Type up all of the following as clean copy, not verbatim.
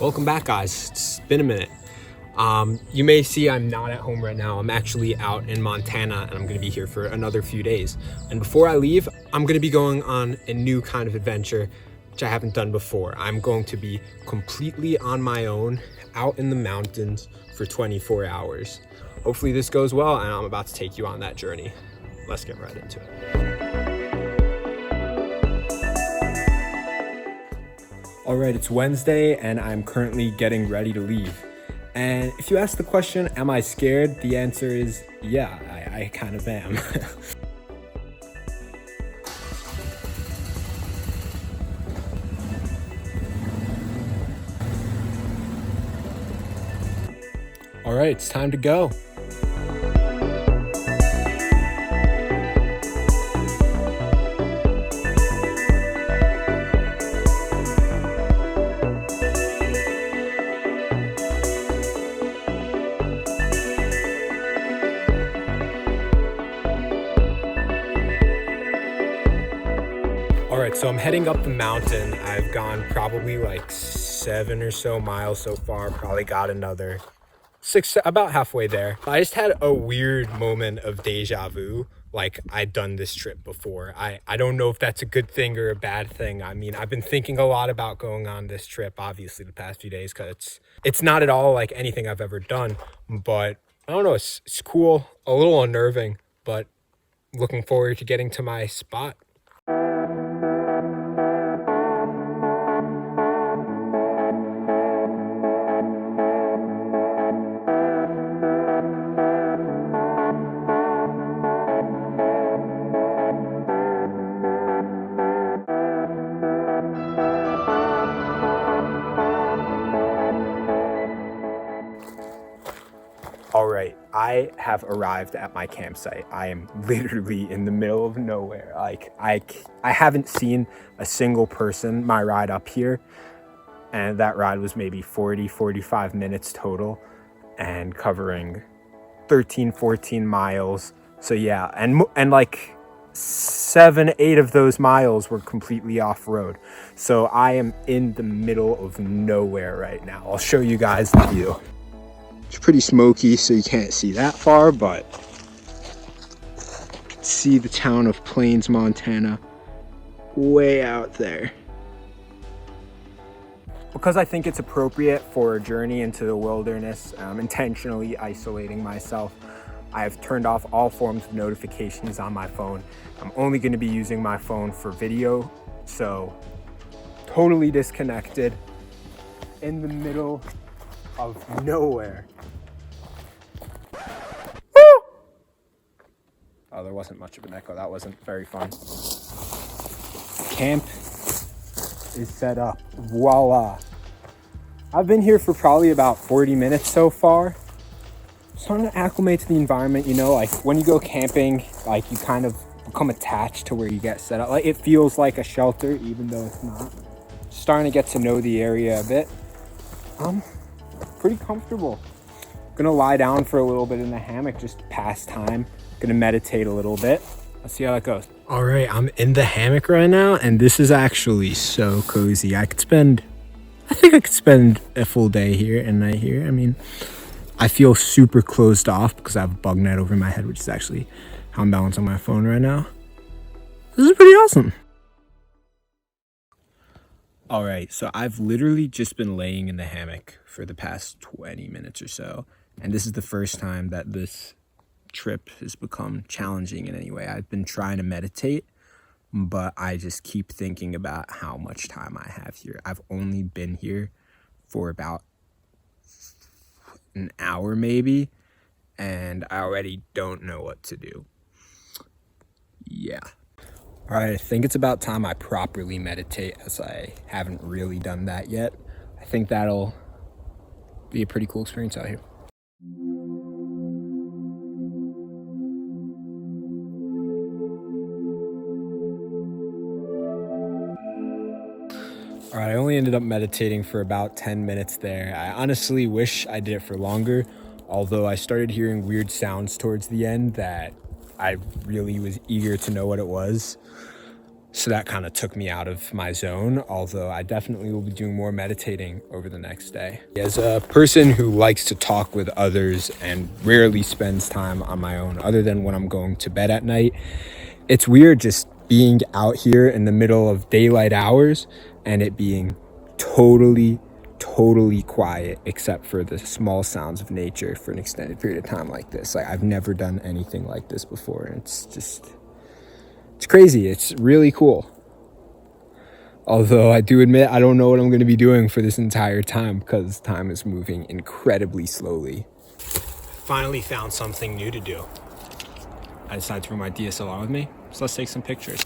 Welcome back, guys. It's been a minute. You may see I'm not at home right now. I'm actually out in Montana and I'm gonna be here for another few days. And before I leave, I'm gonna be going on a new kind of adventure, which I haven't done before. I'm going to be completely on my own out in the mountains for 24 hours. Hopefully this goes well and I'm about to take you on that journey. Let's get right into it. All right, it's Wednesday and I'm currently getting ready to leave. And if you ask the question, am I scared? The answer is yeah, I kind of am. All right, it's time to go. All right, so I'm heading up the mountain. I've gone probably like 7 or so miles so far, probably got another 6, about halfway there. I just had a weird moment of deja vu, like I'd done this trip before. I don't know if that's a good thing or a bad thing. I mean, I've been thinking a lot about going on this trip, obviously, the past few days, because it's not at all like anything I've ever done, but I don't know, it's cool, a little unnerving, but looking forward to getting to my spot. All right, I have arrived at my campsite. I am literally in the middle of nowhere. Like I haven't seen a single person my ride up here, and that ride was maybe 45 minutes total and covering 14 miles. So yeah, and like 7, 8 of those miles were completely off-road. So I am in the middle of nowhere right now. I'll show you guys the view. It's pretty smoky, so you can't see that far, but you can see the town of Plains, Montana, way out there. Because I think it's appropriate for a journey into the wilderness, I'm intentionally isolating myself. I have turned off all forms of notifications on my phone. I'm only going to be using my phone for video, so totally disconnected in the middle of nowhere. Oh, there wasn't much of an echo. That wasn't very fun. Camp is set up. Voila. I've been here for probably about 40 minutes so far. Starting to acclimate to the environment, you know, like when you go camping, like you kind of become attached to where you get set up. Like it feels like a shelter, even though it's not. Starting to get to know the area a bit. Pretty comfortable. Gonna lie down for a little bit in the hammock, just to pass time. Gonna meditate a little bit. Let's see how that goes. All right, I'm in the hammock right now, and this is actually so cozy. I think I could spend a full day here and night here. I mean, I feel super closed off because I have a bug net over my head, which is actually how I'm balancing my phone right now. This is pretty awesome. All right, so I've literally just been laying in the hammock for the past 20 minutes or so, and this is the first time that this trip has become challenging in any way. I've been trying to meditate, but I just keep thinking about how much time I have here. I've only been here for about an hour maybe, and I already don't know what to do. Yeah. All right, I think it's about time I properly meditate, as I haven't really done that yet. I think that'll be a pretty cool experience out here. All right, I only ended up meditating for about 10 minutes there. I honestly wish I did it for longer, although I started hearing weird sounds towards the end that I really was eager to know what it was. So that kind of took me out of my zone, although I definitely will be doing more meditating over the next day. As a person who likes to talk with others and rarely spends time on my own other than when I'm going to bed at night, it's weird just being out here in the middle of daylight hours and it being totally quiet except for the small sounds of nature for an extended period of time like this. Like, I've never done anything like this before, and it's crazy. It's really cool. Although I do admit I don't know what I'm going to be doing for this entire time because time is moving incredibly slowly. Finally found something new to do. I decided to bring my DSLR with me, so let's take some pictures.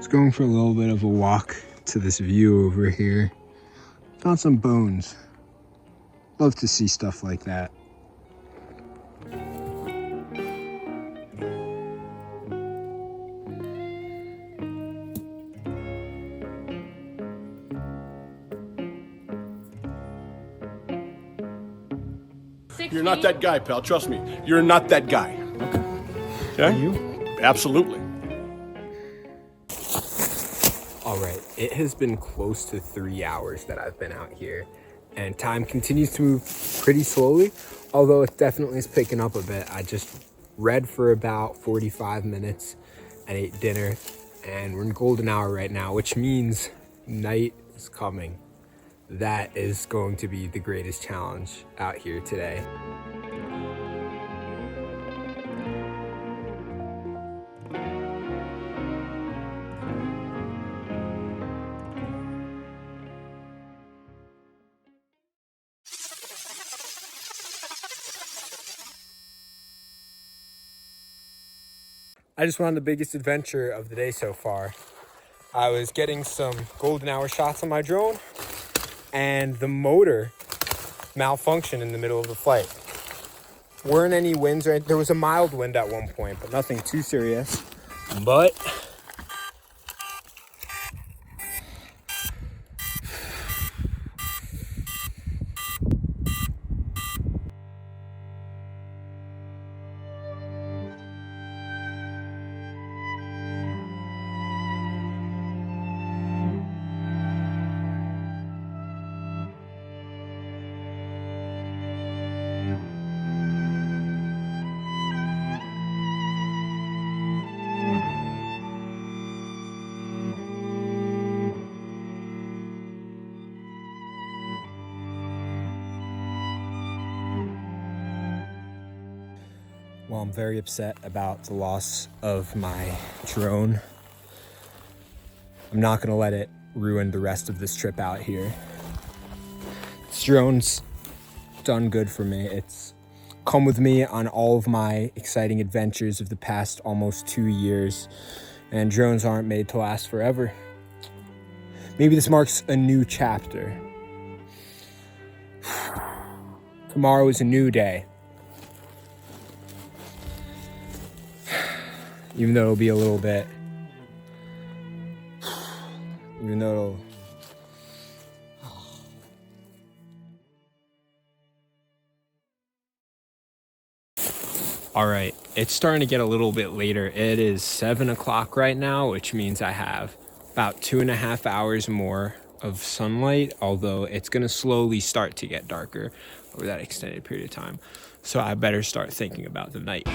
Going for a little bit of a walk to this view over here. Found some bones. Love to see stuff like that. You're not that guy, pal. Trust me. You're not that guy. Okay? Are you? Absolutely. All right, it has been close to 3 hours that I've been out here, and time continues to move pretty slowly, although it definitely is picking up a bit. I just read for about 45 minutes and ate dinner, and we're in golden hour right now, which means night is coming. That is going to be the greatest challenge out here today. I just went on the biggest adventure of the day so far. I was getting some golden hour shots on my drone, and the motor malfunctioned in the middle of the flight. Weren't any winds, or there was a mild wind at one point, but nothing too serious. But well, I'm very upset about the loss of my drone. I'm not gonna let it ruin the rest of this trip out here. This drone's done good for me. It's come with me on all of my exciting adventures of the past almost 2 years, and drones aren't made to last forever. Maybe this marks a new chapter. Tomorrow is a new day. Even though it'll be a little bit, even though it'll, all right, it's starting to get a little bit later. It is 7 o'clock right now, which means I have about 2.5 hours more of sunlight, although it's gonna slowly start to get darker over that extended period of time. So I better start thinking about the night.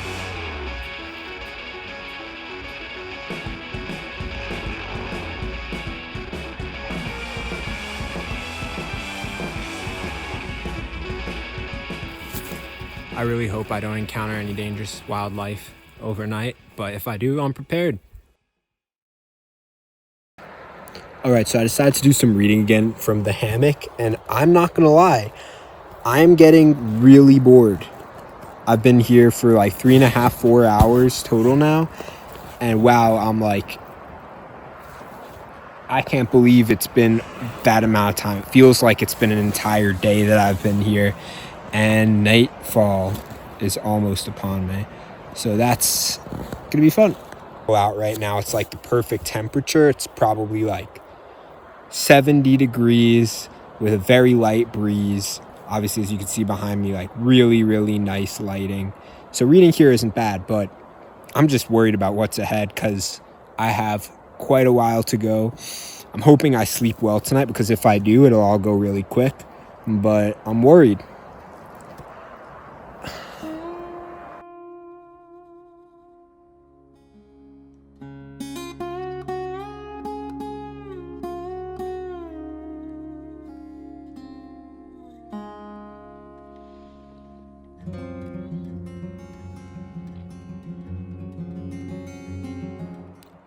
I really hope I don't encounter any dangerous wildlife overnight, but if I do, I'm prepared. All right, so I decided to do some reading again from the hammock, and I'm not gonna lie, I'm getting really bored. I've been here for like 3.5, 4 hours total now, and wow, I can't believe it's been that amount of time. It feels like it's been an entire day that I've been here, and nightfall is almost upon me. So that's gonna be fun. Out right now, it's like the perfect temperature. It's probably like 70 degrees with a very light breeze. Obviously, as you can see behind me, like really, really nice lighting. So reading here isn't bad, but I'm just worried about what's ahead because I have quite a while to go. I'm hoping I sleep well tonight because if I do, it'll all go really quick, but I'm worried.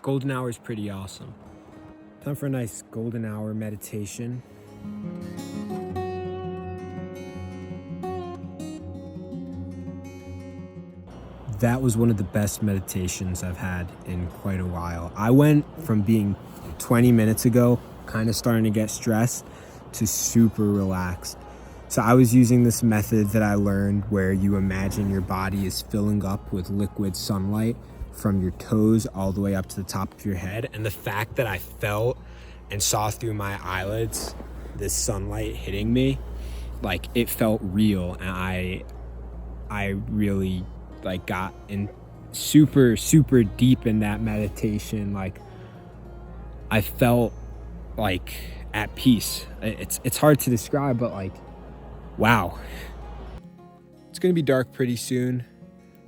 Golden hour is pretty awesome. Time for a nice golden hour meditation. That was one of the best meditations I've had in quite a while. I went from being 20 minutes ago, kind of starting to get stressed, to super relaxed. So I was using this method that I learned where you imagine your body is filling up with liquid sunlight from your toes all the way up to the top of your head. And the fact that I felt and saw through my eyelids this sunlight hitting me, like it felt real. And I really like got in super deep in that meditation. Like I felt like at peace. It's hard to describe, but like, wow. It's gonna be dark pretty soon.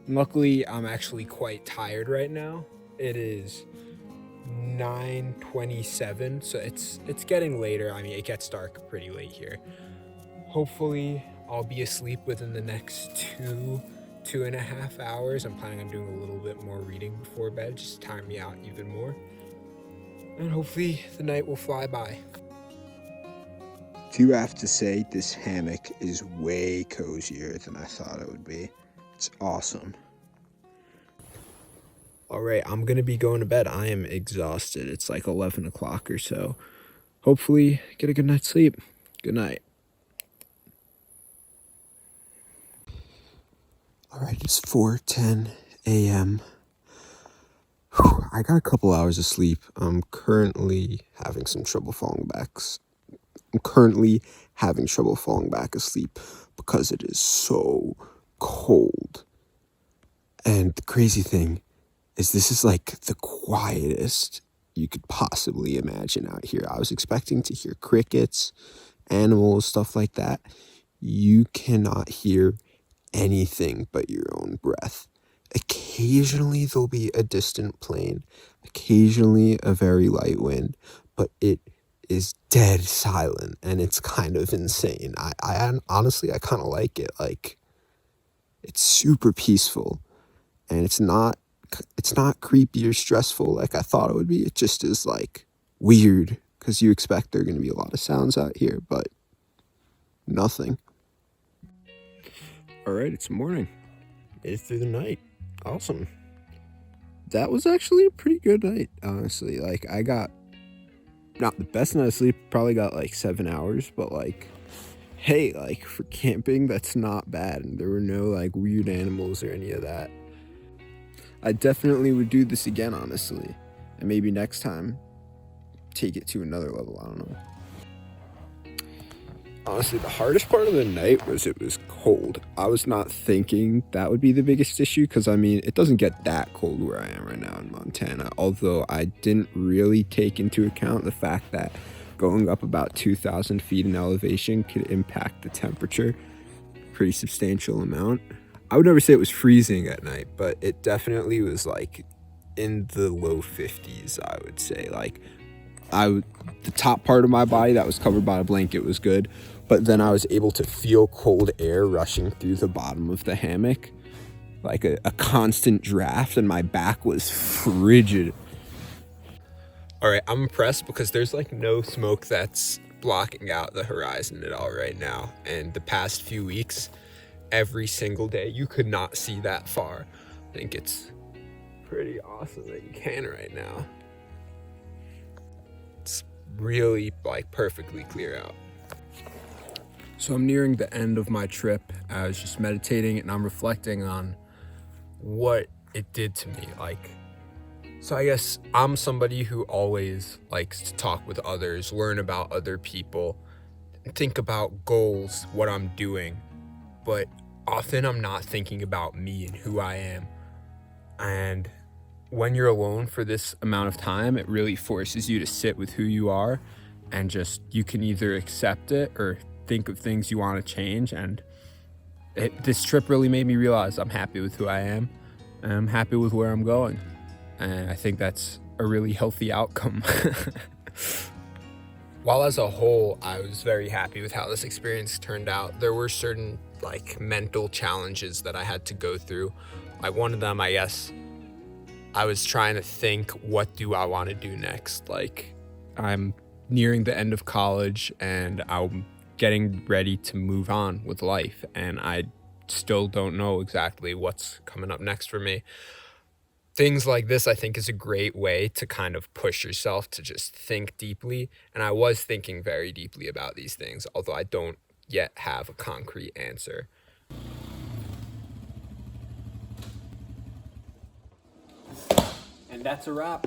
Luckily, I'm actually quite tired right now. It is 9:27, so it's getting later. I mean, it gets dark pretty late here. Hopefully, I'll be asleep within the next 2.5 hours. I'm planning on doing a little bit more reading before bed, just to tire me out even more. And hopefully, the night will fly by. Do have to say, this hammock is way cozier than I thought it would be. It's awesome. All right, I'm gonna be going to bed. I am exhausted. It's like 11 o'clock or so. Hopefully, get a good night's sleep. Good night. All right, it's 4:10 a.m. I got a couple hours of sleep. I'm currently having trouble falling back asleep because it is so cold. And the crazy thing is this is like the quietest you could possibly imagine out here. I was expecting to hear crickets, animals, stuff like that. You cannot hear anything but your own breath. Occasionally there'll be a distant plane, occasionally a very light wind, but it is dead silent, and it's kind of insane. I honestly, I kind of like it. Like, it's super peaceful, and it's not creepy or stressful like I thought it would be. It just is like weird because you expect there are going to be a lot of sounds out here, but nothing. All right, it's morning. Made it through the night. Awesome. That was actually a pretty good night, honestly. Like, I got not the best night of sleep, probably got like 7 hours, but like, hey, like for camping, that's not bad. And there were no like weird animals or any of that. I definitely would do this again, honestly. And maybe next time, take it to another level. I don't know. Honestly, the hardest part of the night was it was cold. I was not thinking that would be the biggest issue because, I mean, it doesn't get that cold where I am right now in Montana, although I didn't really take into account the fact that going up about 2,000 feet in elevation could impact the temperature a pretty substantial amount. I would never say it was freezing at night, but it definitely was like in the low 50s, I would say. Like, the top part of my body that was covered by a blanket was good, but then I was able to feel cold air rushing through the bottom of the hammock, like a constant draft, and my back was frigid. All right, I'm impressed because there's like no smoke that's blocking out the horizon at all right now. And the past few weeks, every single day, you could not see that far. I think it's pretty awesome that you can right now. It's really like perfectly clear out. So I'm nearing the end of my trip. I was just meditating and I'm reflecting on what it did to me. So I guess I'm somebody who always likes to talk with others, learn about other people, and think about goals, what I'm doing. But often I'm not thinking about me and who I am. And when you're alone for this amount of time, it really forces you to sit with who you are, and just you can either accept it or think of things you want to change. And this trip really made me realize I'm happy with who I am, and I'm happy with where I'm going, and I think that's a really healthy outcome. While as a whole I was very happy with how this experience turned out, there were certain mental challenges that I had to go through. One of them, I guess, I was trying to think, what do I want to do next? I'm nearing the end of college and I'm getting ready to move on with life, and I still don't know exactly what's coming up next for me. Things like this, I think, is a great way to kind of push yourself to just think deeply, and I was thinking very deeply about these things, although I don't yet have a concrete answer. And that's a wrap.